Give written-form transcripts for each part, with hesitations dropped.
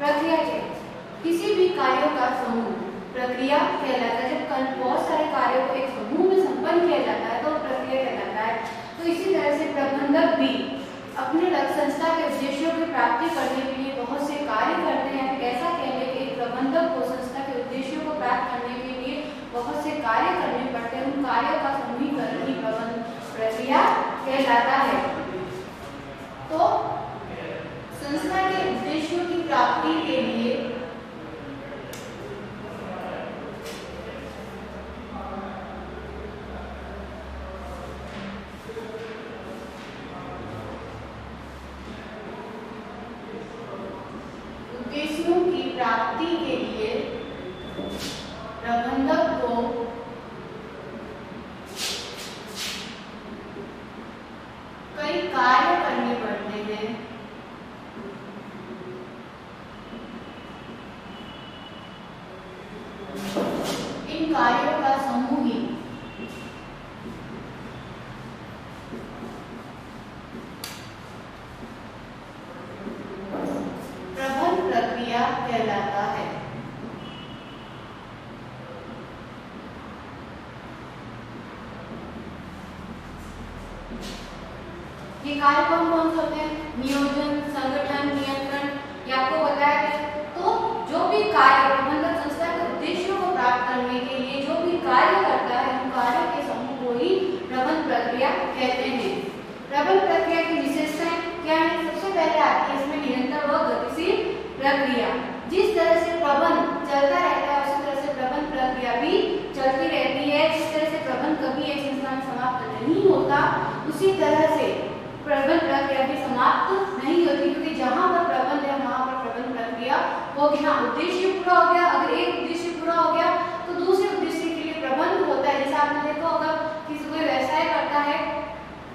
प्रक्रिया क्या है? किसी भी कार्यों का समूह प्रक्रिया कहलाता है। जब बहुत सारे कार्यों को एक समूह में संपन्न किया जाता है तो प्रक्रिया कहलाता है। तो इसी तरह से प्रबंधक भी अपने संस्था के उद्देश्यों की प्राप्ति करने के लिए बहुत से कार्य करते हैं। ऐसा कहने के एक प्रबंधक को संस्था के उद्देश्यों को प्राप्त करने के लिए बहुत से कार्य करने पड़ते हैं। उन कार्यों का समूहीकरण ही प्रक्रिया कहलाता है। तो संस्था के उद्देश्यों की प्राप्ति के लिए प्रबंधक को कई कार्य करने पड़ते हैं। इन कार्यों का समूह ही प्रबंध प्रक्रिया कहलाता है। ये कार्य कौन से होते हैं? नियोजन, संगठन, नियंत्रण। ये आपको बताया गया। तो जो भी कार्य प्रबंधक संस्था के उद्देश्यों को प्राप्त करने के लिए जो भी कार्य करता है उन कार्यों के समूह को ही प्रबंध प्रक्रिया कहते हैं। प्रबंध प्रक्रिया की विशेषताएं क्या है? सबसे पहले आती है इसमें निरंतर व गतिशील प्रक्रिया। जिस तरह से प्रबंध चलता रहता है उसी तरह से प्रबंध प्रक्रिया भी चलती रहती है। जिस तरह से प्रबंध कभी एक संस्था में समाप्त नहीं होता उसी तरह से प्रबंध प्रक्रिया भी समाप्त नहीं होती, क्योंकि जहां पर प्रबंध है वहां पर प्रबंध प्रक्रिया होगी। हाँ, उद्देश्य पूरा हो गया। अगर एक उद्देश्य पूरा हो गया तो दूसरे उद्देश्य के लिए प्रबंध होता है। जैसे आपने देखा होगा किसी कोई व्यवसाय करता है,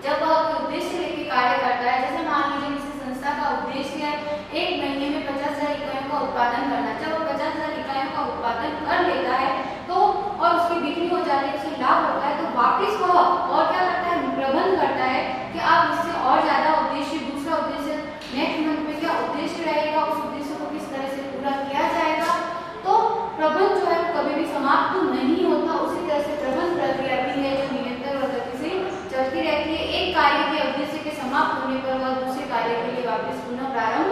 जब वह उद्देश्य लेके कार्य करता है, जैसे मान लीजिए किसी संस्था का उद्देश्य है 1 महीने में 50,000 इकाइयों का उत्पादन करना। जब वो 50,000 इकाइयों का उत्पादन कर लेता है तो और उसकी बिक्री हो जाती है, उसे लाभ होता है, तो वापिस वह और क्या करता है? प्रबंध करता है कि आप इससे और ज्यादा उद्देश्य, दूसरा उद्देश्य नेक्स्ट मंथ में क्या उद्देश्य रहेगा, उस उद्देश्य को किस तरह से पूरा किया जाएगा। तो प्रबंध जो है कभी भी समाप्त नहीं होता। उसी तरह से प्रबंध प्रक्रिया भी है जो निरंतर और गति से चलती रहती है। एक कार्य के उद्देश्य के समाप्त होने पर वह दूसरे कार्य के लिए वापस पुनः प्रारंभ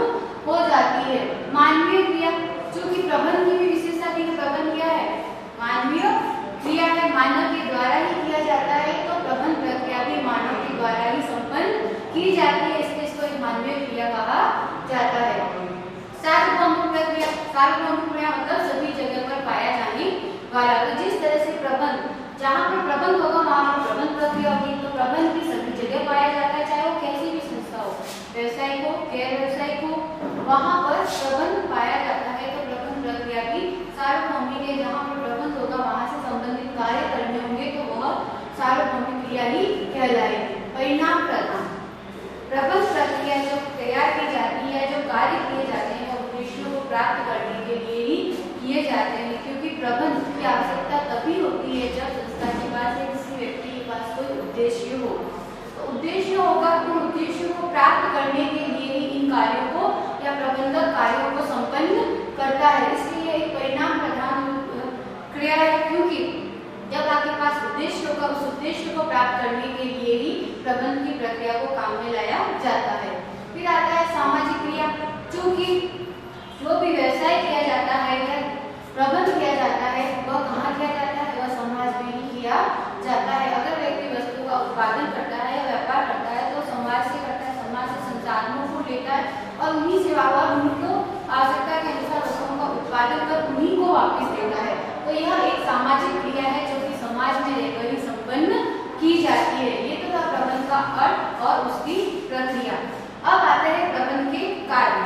हो जाती है। मानवीय क्रिया, जो कि प्रबंध की भी विशेषता थी। प्रबंध क्या है? मानवीय क्रिया है, मानव के द्वारा ही किया जाता है। तो प्रबंध प्रक्रिया भी मानव के द्वारा ही संपन्न की जाती है, इसलिए इसको एक मानवीय क्रिया कहा जाता है। सार्वभौमिक प्रक्रिया, सार्वभौमिक क्रिया मतलब सभी जगह पर पाया जाने वाला। तो जिस तरह से प्रबंध, जहाँ पर प्रबंध होगा वहाँ पर प्रबंध प्रक्रिया होगी। तो प्रबंध भी सभी जगह पाया जाता है, चाहे वो कैसी भी संस्था हो, व्यवसायिक हो, गैर व्यवसायिक हो, वहाँ पर प्रबंध पाया जाता है। तो प्रबंध प्रक्रिया भी सार्वभौमिक है। जहाँ पर प्रबंध होगा वहाँ से संबंधित कार्य करने होंगे तो वह सार्वभौमिक क्रिया ही कहलाएगी। परिणाम प्रदान, प्रबंध प्रक्रिया जो तैयार की जाती है, जो कार्य किए जाते हैं उद्देश्यों को प्राप्त करने के लिए ही किए जाते हैं। क्योंकि प्रबंध की आवश्यकता तभी होती है जब संस्था के पास या किसी व्यक्ति के पास कोई उद्देश्य हो। तो उद्देश्य होगा, उन उद्देश्यों को प्राप्त करने के लिए ही इन कार्यों को या प्रबंधक कार्यों को संपन्न करता है। इसलिए एक परिणाम प्रधान क्रिया है, क्योंकि जब आपके पास उद्देश्य होगा उस उद्देश्य को प्राप्त करने के लिए ही प्रबंध की प्रक्रिया को काम में लाया जाता है। फिर आता है सामाजिक क्रिया, चूंकि जो भी व्यवसाय किया जाता है या प्रबंध किया जाता है वह कहाँ किया जाता है? वह समाज में ही किया जाता है। अगर व्यक्ति वस्तु का उत्पादन करता है या व्यापार करता है तो समाज से करता है, समाज से संसाधनों को लेता है और उन्हीं से उनको आवश्यकता के अनुसार वस्तुओं का उत्पादन कर उन्हीं को वापस देता है। तो यह एक सामाजिक क्रिया है जो कि समाज में रहकर ही संपन्न की जाती है। ये तो था प्रबंध का अर्थ और उसकी प्रक्रिया। अब आते हैं प्रबंध के कार्य।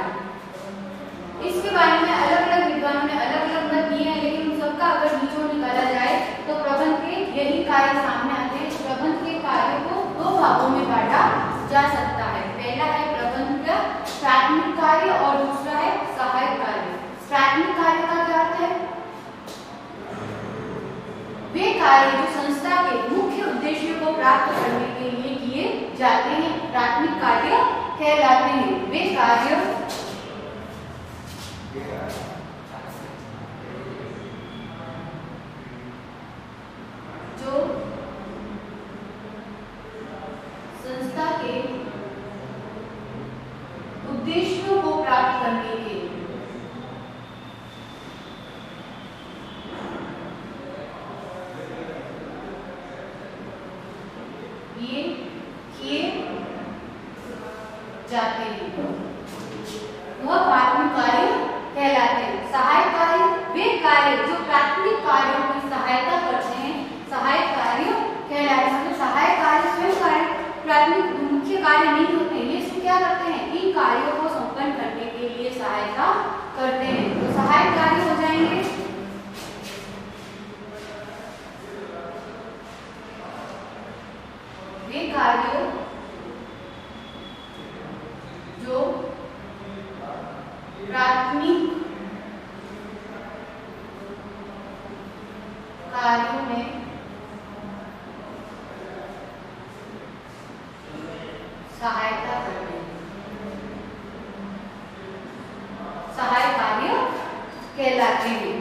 इसके बारे में अलग अलग विद्वानों ने अलग अलग मत दिए हैं, लेकिन उन सबका अगर निचोड़ निकाला जाए तो प्रबंध के यही कार्य सामने आते हैं। प्रबंध के कार्य को 2 भागों में बांटा जा सकता है। पहला है प्रबंध का प्राथमिक कार्य और दूसरा है सहायक कार्य। प्राथमिक कार्य का क्या अर्थ है? वे कार्य जो संस्था के मुख्य उद्देश्य को प्राप्त करने के लिए किए जाते हैं प्राथमिक कार्य कहलाते हैं। वे कार्य प्राथमिक कार्यों में सहायता करते हैं, सहायक कार्य कहलाते हैं।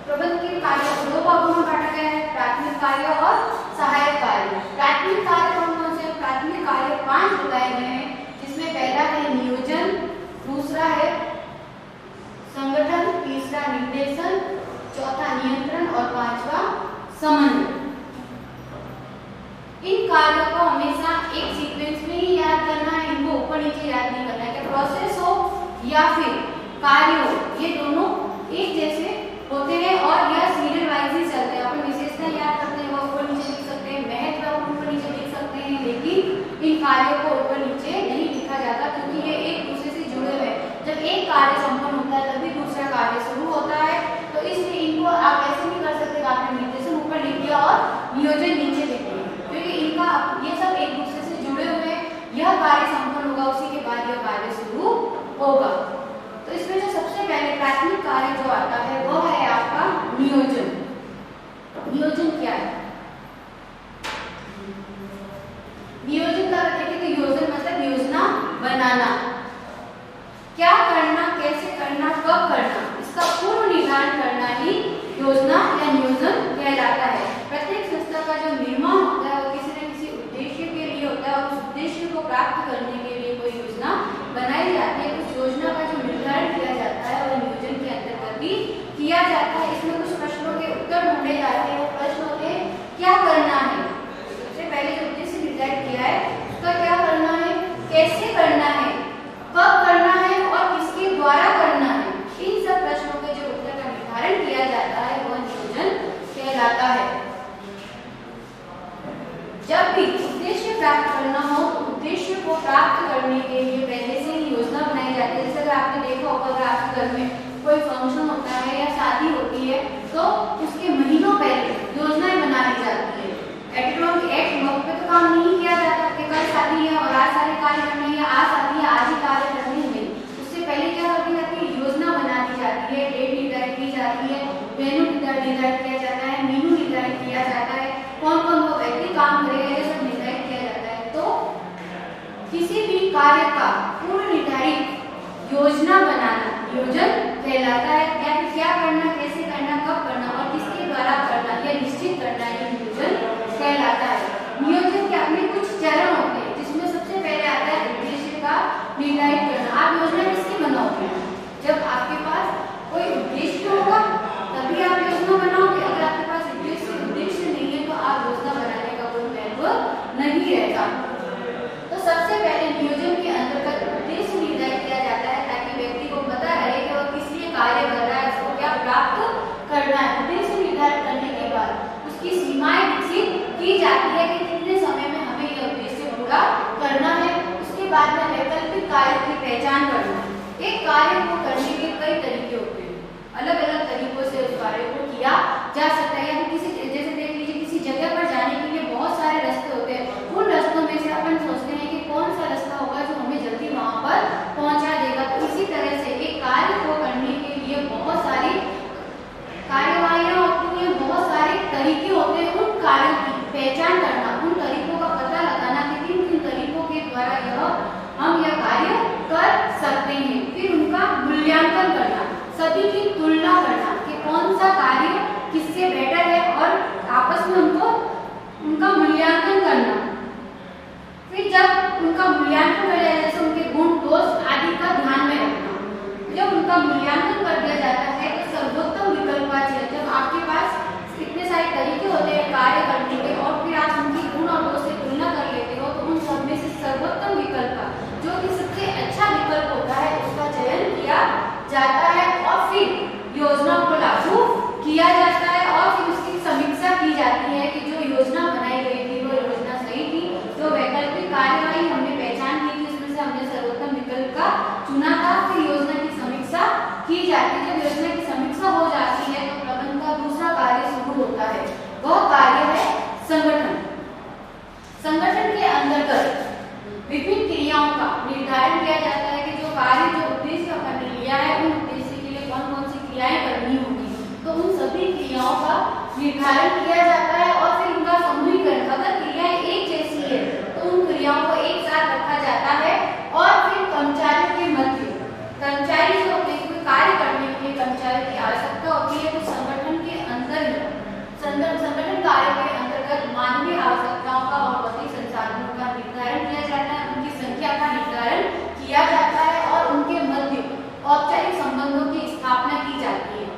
प्रबंध के कार्य दो भागों में बांटा गया है, प्राथमिक कार्य और सहायक कार्य। प्राथमिक कार्य कौन कौन से? प्राथमिक कार्य 5 बताए गए हैं, जिसमें पहला है नियोजन, दूसरा है संगठन, तीसरा निर्देशन, चौथा नियंत्रण और पांचवा समन्वय। इन कार्यों को हमेशा एक सीक्वेंस में ही याद करना है, इनको ऊपर नीचे याद नहीं करना है। कि प्रोसेस हो या फिर कार्य हो, ये दोनों एक जैसे होते हैं और यह सीरियल वाइज ही चलते हैं। अपन विशेषताएं याद करते हैं वो ऊपर नीचे लिख सकते हैं, महत्व ऊपर नीचे लिख सकते हैं, लेकिन इन कार्यों को ऊपर नीचे नहीं लिखा जाता, क्योंकि ये एक दूसरे से जुड़े हुए हैं। जब एक कार्य संपन्न होता है तभी दूसरा कार्य शुरू होता है, तो इसलिए इनको आप ऐसे नहीं कर सकते कि आपने निर्देशन ऊपर लिख दिया और नियोजन नीचे लिख दिया, क्योंकि इनका ये सब एक दूसरे से जुड़े हुए हैं। यह कार्य संपन्न होगा, उसी के बाद यह कार्य शुरू होगा। तो इसमें जो सबसे पहले प्राथमिक कार्य जो आता है वो है आपका नियोजन। नियोजन क्या है? नियोजन का अर्थ है कि योजन मतलब योजना बनाना, क्या करना, कैसे करना, कब करना, इसका पूर्व निर्धारण करना ही योजना या नियोजन कहलाता है। प्रत्येक संस्था का जो निर्माण होता है वो किसी न किसी उद्देश्य के लिए होता है, और उस उद्देश्य को प्राप्त करने के लिए कोई योजना बनाई जाती है। उस योजना का जो निर्धारण किया जाता है वो नियोजन के अंतर्गत ही किया जाता है। इसमें कुछ प्रश्नों के उत्तर ढूंढे जाते हैं। वो प्रश्न होते हैं क्या करना है, सबसे पहले जो उद्देश्य निर्धारित किया है उसका क्या करना है, कैसे करना है, कब करना है और किसके द्वारा करना है। इन सब प्रश्नों के जो उत्तर का निर्धारण किया जाता है वह नियोजन कहलाता है। जब भी उद्देश्य प्राप्त करना हो, उद्देश्य को प्राप्त करने के लिए पहले से ही योजना बनाई जाती है। जैसे अगर आपने देखा होगा, अगर आपके घर में कोई फंक्शन होता है या शादी होती है तो उसके महीनों पहले योजनाएं बना ली जाती है। एक वक्त पे तो काम नहीं किया जाता कि कल शादी है और आज सारे कार्य करने हैं, आज शादी है आज ही कार्य करने हैं। उससे पहले क्या होती है, योजना बना दी जाती है, डेट निर्धारित की जाती है, वेन्यू निर्धारित किया जाता है, मेनू निर्धारित किया जाता है, कौन कौन वो व्यक्ति काम करेगा, ये सब निर्धारित किया जाता है। तो किसी भी कार्य का पूर्व निर्धारित योजना बनाना नियोजन कहलाता है। या फिर क्या करना, कैसे करना, कब करना और किसके द्वारा करना यह निश्चित करना ये नियोजन कहलाता है। नियोजन के अपने कुछ चरण होते हैं, जिसमें सबसे पहले आता है उद्देश्य का निर्धारित करना। आप योजना किसकी बनाओगे? जब आपके पास कोई उद्देश्य होगा तभी आप योजना बनाओगे। अगर आपके पास उद्देश्य नहीं है तो आप योजना बनाने का कोई महत्व नहीं रहता। तो सबसे पहले नियोजन के अंतर्गत उद्देश्य निर्धारित किया जाता है, ताकि व्यक्ति को पता रहे कि वह किस लिए कार्य कर रहा है, उसको क्या प्राप्त करना है। उद्देश्य निर्धारित करने के बाद उसकी सीमाएं विकसित की जाती है कि कितने समय में हमें यह उद्देश्य पूरा करना है। उसके बाद में वैकल्पिक कार्य की पहचान करना है। एक कार्य को करने के कई तरीके होते हैं, अलग अलग तरीकों से उस कार्य को किया जा सकता है। या किसी जैसे देख लीजिए, किसी जगह पर जाने के लिए बहुत सारे रास्ते होते हैं, उन रास्तों में से अपन सोचते हैं कि कौन सा रास्ता होगा जो हमें जल्दी वहां पर पहुंचा देगा। तो इसी तरह से एक कार्य को करने के लिए बहुत सारी कार्यवाहियां होती हैं, बहुत सारे तरीके होते हैं। उन कार्यों की पहचान करना, उन तरीकों का पता लगाना कि किन किन तरीकों के द्वारा हम यह कार्य कर सकते हैं। फिर उनका मूल्यांकन करना, सभी की तुलना करना कि कौन सा कार्य किससे बेटर है और आपस में उनका मूल्यांकन करना। फिर जब उनका मूल्यांकन कर लिया, जैसे उनके गुण दोष आदि का ध्यान में रखना। जब उनका मूल्यांकन कर दिया जाता है तो सर्वोत्तम विकल्प चाहिए। जब आपके पास इतने सारे तरीके होते हैं कार्य करने के और फिर आप उनकी गुण और दोष से तुलना कर लेते हो, तो उन सब में से सर्वोत्तम विकल्प का जो कि सबसे अच्छा विकल्प होता है उसका चयन किया जाता है और फिर योजना को लागू किया जाता है और फिर उसकी समीक्षा की जाती है कि जो योजना बनाई गई थी वो योजना सही थी, जो वैकल्पिक कार्यवाही हमने पहचान की थी उसमें संचालन किया जाता है और फिर उनका समूहीकरण, अगर क्रियाएं एक जैसी है तो उन क्रियाओं को एक साथ रखा जाता है और फिर कर्मचारियों के मध्य, कर्मचारी जो होते हैं, कोई कार्य करने के लिए कर्मचारी की आवश्यकता होती है, तो संगठन के अंदर ही संगठन कार्य के अंतर्गत मानवीय आवश्यकताओं का और भौतिक संसाधनों का निर्धारण किया जाता है, उनकी संख्या का निर्धारण किया जाता है और उनके मध्य औपचारिक संबंधों की स्थापना की जाती है।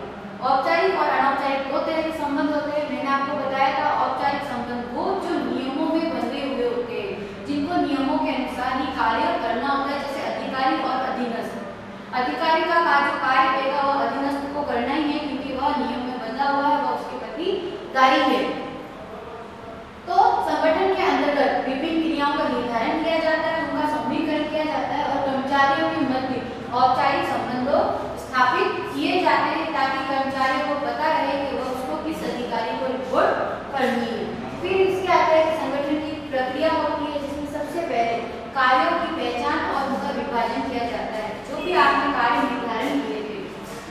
औपचारिक और अनौपचारिक दो तरह के संबंध होते हैं। मैंने आपको बताया था औपचारिक संबंध वो जो नियमों में बंधे हुए होते हैं, जिनको नियमों के अनुसार ही कार्य करना होता है, जैसे अधिकारी और अधीनस्थ। अधिकारी का कार्य देगा वह अधीनस्थ को करना ही है, क्योंकि वह नियम में बंधा हुआ है, वह उसके प्रति दायी है। तो संगठन के अंतर्गत विभिन्न क्रियाओं का निर्धारण किया जाता है, उनका समूहीकरण किया जाता है और कर्मचारियों के मध्य औपचारिक संबंधों स्थापित किए जाते हैं, ताकि कर्मचारियों को पता रहे कि वह उसको किस अधिकारी को रिपोर्ट करनी है। फिर इसके आगे संगठन की प्रक्रिया होती है, जिसमें सबसे पहले कार्यों की पहचान और उनका विभाजन किया जाता है। जो भी आपने कार्य निर्धारण किए थे,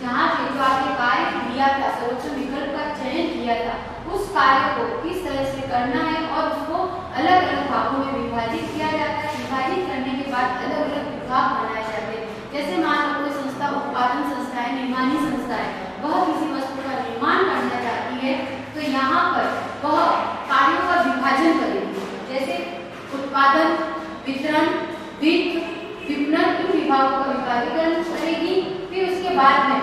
यहाँ से जो आपने कार्य किया था, सर्वोत्तम विकल्प का चयन किया था, उस कार्य को किस तरह से करना है और उसको अलग अलग भागों में विभाजित किया जाता है। विभाजित करने के बाद अलग अलग विभाग बनाए जाते हैं। जैसे मान लो कोई संस्था उत्पादन संस्था है, निर्माणी संस्था है, वह किसी वस्तु का निर्माण करना चाहती है, तो यहाँ पर वह कार्यों का विभाजन करेगी। जैसे उत्पादन, वितरण, वित्त, विपणन, इन विभागों का विभागीकरण करेगी। फिर उसके बाद में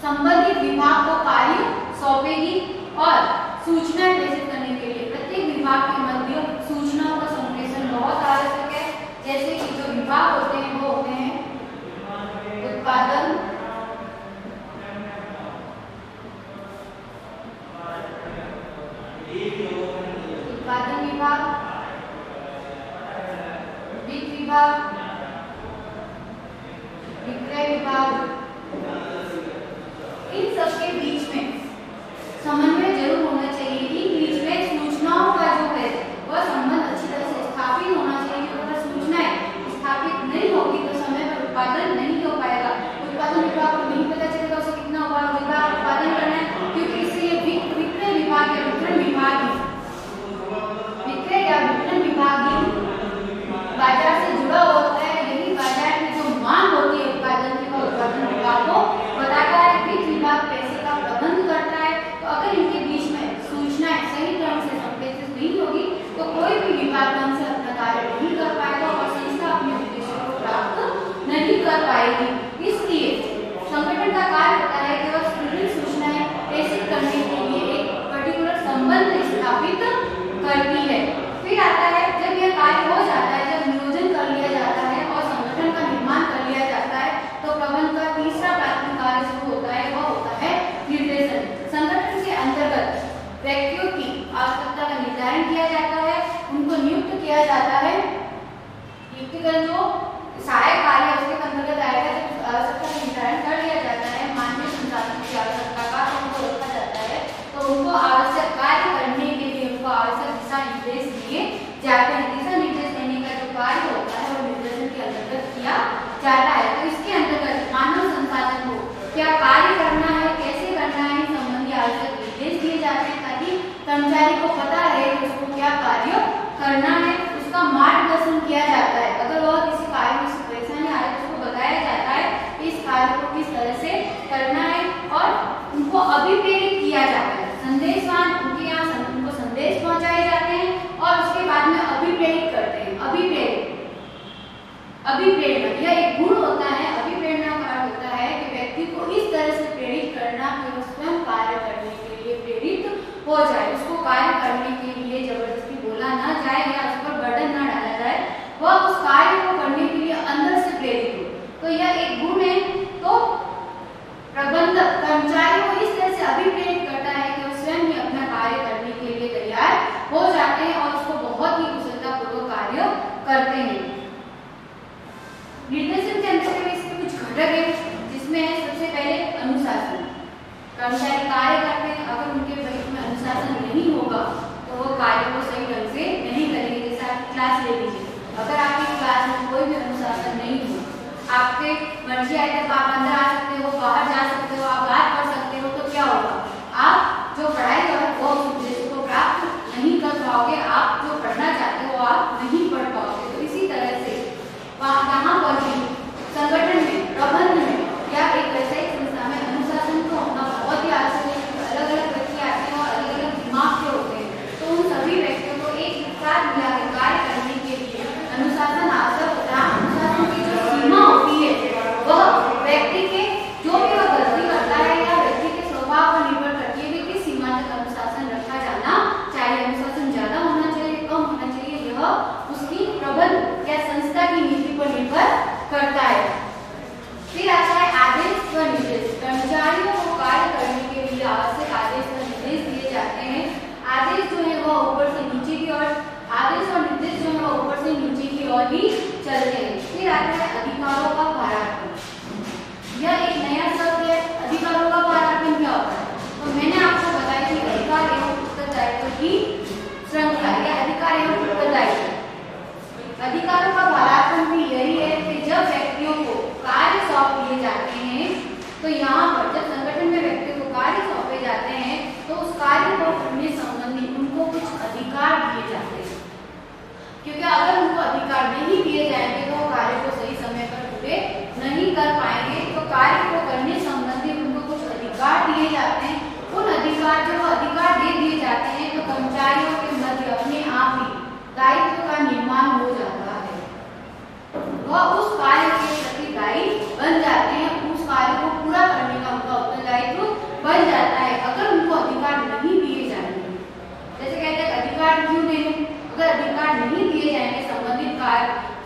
संबंधित विभाग को कार्य सौंपेगी और सूचना प्रेषित करने के लिए प्रत्येक विभाग के मध्य सूचनाओं का संप्रेषण बहुत आवश्यक है। जैसे कि जो विभाग होते हैं वो होते हैं उत्पादन, विभाग, वित्त विभाग, विक्रय विभाग। इन सबके बीच में समन्वय जरूर होना चाहिए। इन बीच में सूचनाओं का जो है वह संबंध अच्छी तरह से स्थापित होना चाहिए। अगर सूचनाएं स्थापित नहीं होगी तो समय पर उत्पादन नहीं हो पाएगा। उत्पादन विभाग को नहीं पता चलेगा उसे कितना उत्पादन करना है, क्योंकि इससे विक्रय विभाग या वितरण विभाग बाजार से जुड़ा होता है। यही बाजार में जो मांग होती है उत्पादन की, वह उत्पादन विभाग को बताता है। वित्त विभाग पैसे का प्रबंध करता है। तो अगर इनके बीच में सूचनाएं सही ढंग से संप्रेषित नहीं होगी तो कोई भी विभाग ढंग से अपना कार्य नहीं कर पाएगा और संस्था अपने उद्देश्यों को प्राप्त नहीं कर पाएगी। इसलिए संगठन का कार्य होता है कि वह विभिन्न सूचनाएं प्रेषित करने के लिए एक पर्टिकुलर संबंध स्थापित करती है। फिर आता है जब यह कार्य हो जाता है, जब नियोजन कर लिया जाता है और संगठन का निर्माण कर लिया जाता है, तो प्रबंधन का तीसरा प्राथमिक कार्य जो होता है वह होता है निर्देशन। संगठन के अंतर्गत व्यक्तियों की आवश्यकता का निर्धारण किया जाता है, उनको नियुक्त किया जाता है। नियुक्तिकरण जो सहायक कार्य उसके अंतर्गत आएगा। जब आवश्यकता का निर्धारण कर लिया जाता है, मानवीय संसाधन की आवश्यकता का उनको रखा जाता है, तो उनको आवश्यक कार्य करने के लिए उनको आवश्यक दिशा निर्देश दिए जाते हैं। दिशा निर्देश देने का जो कार्य होता है वो निर्देशन के अंतर्गत किया जाता है। तो इसके अंतर्गत मानव संसाधन को क्या कार्य करना है, कैसे करना है, संबंधी आवश्यक निर्देश दिए जाते हैं, ताकि कर्मचारी को पता रहे कि उसको क्या कार्य करना है। उसका मार्गदर्शन किया जाता है। अगर वह किसी कार्य में परेशानी आ रही है तो उसको बताया जाता है कि इस कार्य को किस तरह से करना है और उनको अभिप्रेरित किया जाता है। संदेशवान उनके यहाँ उनको संदेश पहुंचाए जाते हैं और उसके बाद में अभिप्रेरित करते हैं। अभिप्रेरणा यह एक गुण होता है। अभिप्रेरणा का अर्थ होता है कि व्यक्ति को इस तरह से प्रेरित करना कि वह स्वयं कार्य करने के लिए प्रेरित हो जाए। उसको कार्य करने के लिए जबरदस्ती बोला ना जाए या उस पर बर्डन ना डाला जाए, वह उस कार्य को करने के लिए अंदर से प्रेरित हो। तो यह एक गुण है। तो प्रबंधक कर्मचारी को इस तरह से अभिप्रेरित करता है कि वो स्वयं ही अपना कार्य करने के लिए तैयार हो जाते हैं और उसको बहुत ही कुशलतापूर्वक कार्य करते हैं। निर्देशन के अंतर्गत इसके कुछ घटक है, जिसमें है सबसे पहले अनुशासन। कर्मचारी कार्य करते हैं, अगर उनके बीच में अनुशासन नहीं होगा तो वो कार्य को सही ढंग से नहीं करेंगे। जैसे आप क्लास ले लीजिए, अगर आपकी क्लास में कोई भी अनुशासन नहीं हो, आपके मर्जी आए तक आप अंदर आ सकते हो, बाहर जा सकते हो, आप बात कर सकते हो, तो क्या होगा? आप जो पढ़ाई करता है। फिर आता है आदेश व निर्देश। कर्मचारियों को कार्य करने के लिए आवश्यक आदेश व निर्देश दिए जाते हैं। आदेश जो है वह ऊपर से नीचे की ओर, आदेश और निर्देश जो है वह ऊपर से नीचे की ओर ही चलते हैं। फिर आता है अधिकारों का भारांकन। यह एक नया शब्द है। अधिकारों का भारांकन क्या होता है? तो मैंने आपको बताया कि अधिकार एवं उत्तरदायित्व की श्रृंखला या अधिकार एवं उत्तरदायित्व। अधिकारों का भारांकन भी यही है कि जब व्यक्तियों को कार्य सौंप दिए जाते हैं, तो यहाँ पर जब संगठन में व्यक्तियों को कार्य सौंपे जाते हैं तो उस कार्य को करने संबंधी उनको कुछ अधिकार दिए जाते हैं। क्योंकि अगर उनको अधिकार नहीं दिए जाएंगे तो वो कार्य को सही समय पर पूरे नहीं कर पाएंगे। तो कार्य को करने संबंधी उनको कुछ अधिकार दिए जाते हैं। उन अधिकार जब अधिकार दे दिए जाते हैं तो कर्मचारियों के मध्य अपने आप ही दायित्व का निर्माण हो जाता है। वह उस कार्य के प्रति दायी बन जाते हैं, उस कार्य को पूरा करने का उनका उत्तरदायित्व बन जाता है। अगर उनको अधिकार नहीं दिए जाएंगे, जैसे कहते हैं अधिकार क्यों देंगे? अगर अधिकार नहीं दिए जाएंगे संबंधित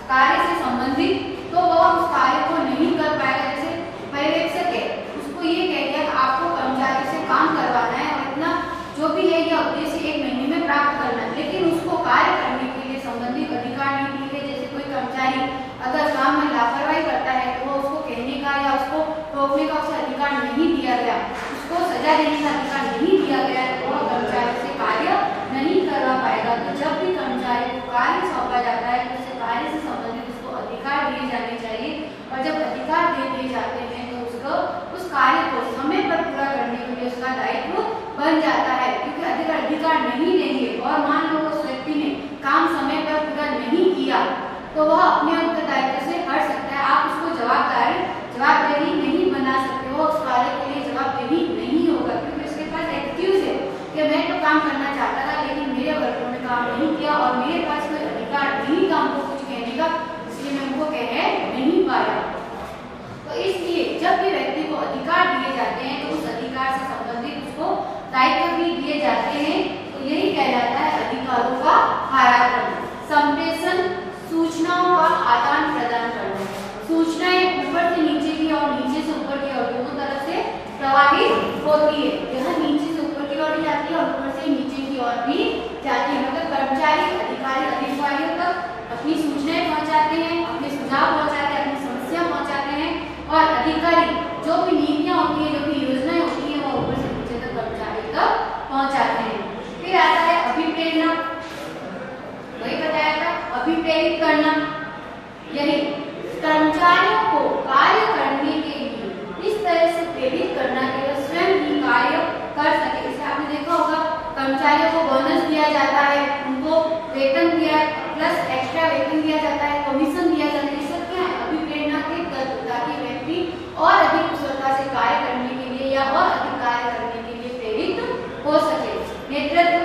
कार्य से संबंधित, तो वह उस कार्य को नहीं कर पाएगा। जैसे पर्यवेक्षक है, उसको ये कह दिया कि आपको कर्मचारी से काम करवाना है और इतना जो भी है यह उद्देश्य 1 महीने में प्राप्त करना है, लेकिन उसको कार्य करने के लिए संबंधित अधिकार नहीं दिए गए। जैसे कोई कर्मचारी अगर काम में लापरवाही करता है तो वो उसको कहने का या उसको रोकने का उसे अधिकार नहीं दिया गया, उसको सजा देने का अधिकार नहीं दिया गया, तो वह कर्मचारी से कार्य नहीं करवा पाएगा। तो जब भी कर्मचारी को कार्य सौंपा जाता है तो उससे कार्य से संबंधित उसको अधिकार दिए जाने चाहिए, और जब अधिकार दे दिए जाते हैं तो उसको उस कार्य को समय पर पूरा करने के लिए उसका दायित्व बन जाता है। क्योंकि अधिकार नहीं देंगे और मान लो उस व्यक्ति ने काम समय पर पूरा नहीं किया तो वह अपने उत्तरदायित्व से हट सकता है। आप उसको जवाबदेही नहीं बना सकते हो, उस कार्य के लिए जवाबदेही नहीं होगा, क्योंकि उसके पास एक्सक्यूज है कि मैं तो काम करना चाहता था लेकिन मेरे वर्करों ने काम नहीं किया और मेरे पास कोई अधिकार नहीं था उनको कुछ कहने का, इसलिए मैं उनको कह नहीं पाया। तो इसलिए जब भी व्यक्ति को अधिकार दिए जाते हैं तो उस अधिकार से संबंधित उसको दायित्व भी दिए जाते हैं। तो यही कहलाता है अधिकारों का भारांकन। संप्रेषण, सूचनाओं का आदान प्रदान करना। सूचनाएं ऊपर से नीचे की और नीचे से ऊपर की ओर दोनों तरफ से प्रवाहित होती है। यह नीचे से ऊपर की ओर भी जाती है और ऊपर से नीचे की ओर भी जाती है। मतलब कर्मचारी अधिकारियों तक अपनी सूचनाएं पहुंचाते हैं, अपने सुझाव पहुंचाते हैं, अपनी समस्या पहुंचाते हैं, और अधिकारी जो भी नीतियां होती है, जो भी योजनाएं होती है, वो ऊपर से नीचे तक कर्मचारी तक पहुंचाते हैं। फिर आता है अभिप्रेरणा। वही बताया था, अभिप्रेरित करना। यही कर्मचारियों को कार्य करने के लिए इस तरह से प्रेरित करना कि वह स्वयं ही कार्य कर सके। जैसे आपने देखा होगा कर्मचारियों को बोनस दिया जाता है, उनको वेतन दिया प्लस एक्स्ट्रा वेतन दिया जाता है, कमीशन दिया जाता है। ये सब क्या है? अभिप्रेरणा के तत्व, ताकि व्यक्ति और अधिक कुशलता से कार्य करने के लिए या और अधिक कार्य करने के लिए प्रेरित हो सके। नेतृत्व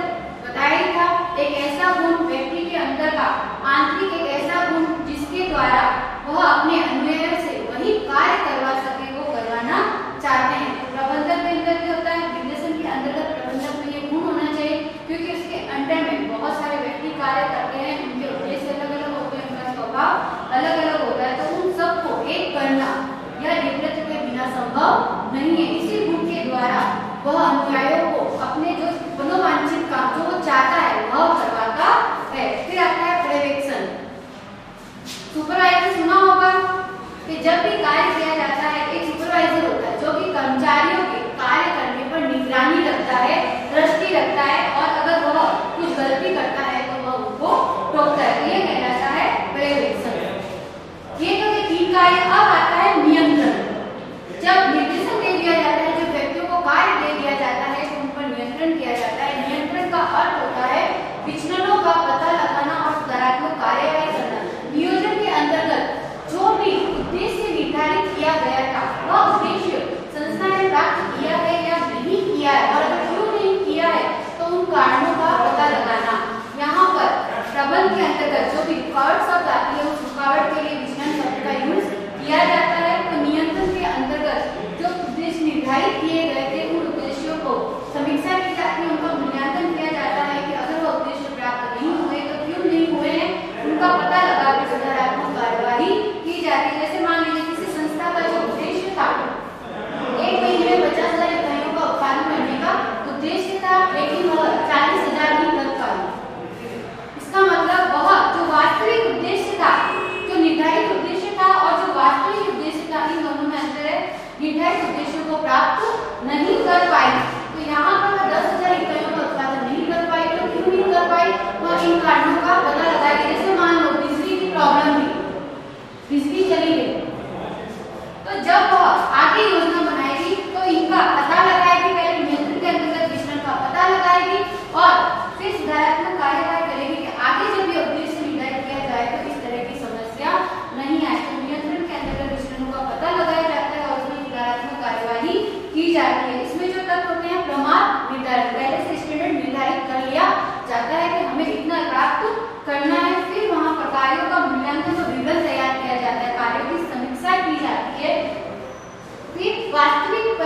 बताया था, एक ऐसा गुण व्यक्ति के अंदर का आंतरिक एक ऐसा गुण जिसके द्वारा वह अपने अन्वयों से वही कार्य करवा सके, वो करवाना चाहते हैं। तो प्रबंधक के अंदर क्या होता है? निर्देशन के अंतर्गत प्रबंधक में ये गुण होना चाहिए, क्योंकि उसके अंडर में बहुत सारे व्यक्ति कार्य करते हैं, उनके उद्देश्य अलग अलग होते हैं, उनका स्वभाव अलग अलग होता है, तो उन सबको एक करना यह नेतृत्व के बिना संभव नहीं है। इसी गुण के द्वारा वह अनुयायियों को अपने जो मनोवांछित काम जो वो चाहता है वह करवाता है। फिर आता है पर्यवेक्षण। सुपरवाइजर सुना होगा कि जब भी कार्य किया जाता है एक सुपरवाइजर होता है जो कि कर्मचारियों के कार्य करने पर निगरानी रखता है, दृष्टि रखता है, और अगर वह कुछ गलती करता है तो वह उनको टोकता है। तो ये कहलाता है पर्यवेक्षण। ये तो 3 कार्य। अब आता है नियंत्रण। जब निर्देशन दे दिया जाता है, जब व्यक्तियों को कार्य दे दिया जाता है तो उन पर नियंत्रण किया जाता है। नियंत्रण का अर्थ होता है विचलनों का पता लगाना और सुधारात्मक कार्यवाही करना। नियोजन के अंतर्गत जो भी उद्देश्य निर्धारित किया गया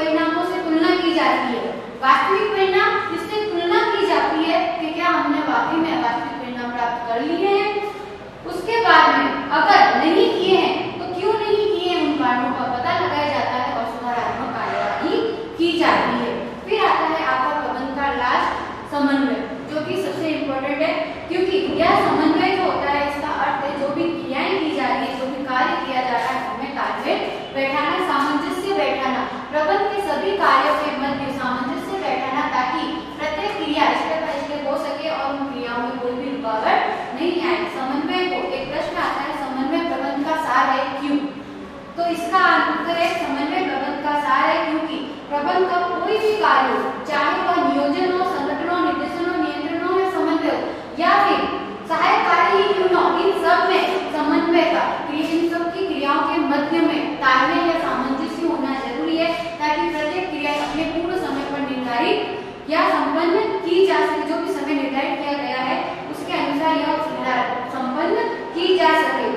परिणामों से तुलना की जाती है। वास्तविक परिणाम इससे तुलना की जाती है कि क्या हमने वाकई में वास्तविक परिणाम प्राप्त कर लिए हैं। उसके बाद में अगर नहीं किए हैं तो क्यों नहीं किए हैं, उन कारणों का पता लगाया जाता है और सुधारात्मक कार्यवाही की जाती है। फिर आता है आपका प्रबंधन का लास्ट समन्वय, जो कि सबसे इम्पोर्टेंट है, क्योंकि यह समन्वय जो होता है इसका अर्थ है जो भी क्रियाएं की जा रही है, जो भी कार्य किया जा रहा है उसमें तालमेल बैठाना, सामंजस्य बैठाना, प्रबंधन के सभी कार्यों के मध्य सामंजस्य बैठाना, ताकि प्रत्येक क्रिया स्टेप बाय स्टेप हो सके और उन क्रियाओं में कोई भी रुकावट नहीं आए। समन्वय को एक प्रश्न आता है, समन्वय प्रबंधन का सार है क्यों? तो इसका उत्तर है समन्वय प्रबंधन का सार है क्योंकि प्रबंधन का कोई भी कार्य हो, चाहे वह नियोजन हो, संगठन हो, निर्देशन हो, नियंत्रण हो या समन्वय हो या फिर सहायक कार्य ही क्यों न हो, इन सब में समन्वय का इन सब की क्रियाओं के मध्य में तालमेल या सामंजस्य होना जरूरी है, ताकि प्रत्येक क्रिया अपने पूर्ण समय पर निर्धारित या संपन्न की जा सके। जो भी समय निर्धारित किया गया है उसके अनुसार यह संपन्न की जा सके।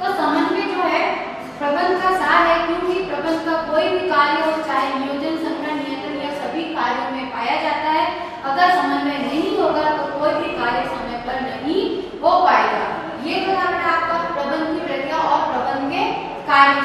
तो समन्वय जो है प्रबंधन का सार है क्योंकि प्रबंधन का कोई भी कार्य हो, चाहे नियोजन, संगठन, नियंत्रण या सभी कार्यों में पाया जाता है। अगर समन्वय नहीं होगा तो कोई भी कार्य समय पर नहीं हो पाएगा। ये तो था आपका प्रबंधन की प्रक्रिया और प्रबंधन के कार्य।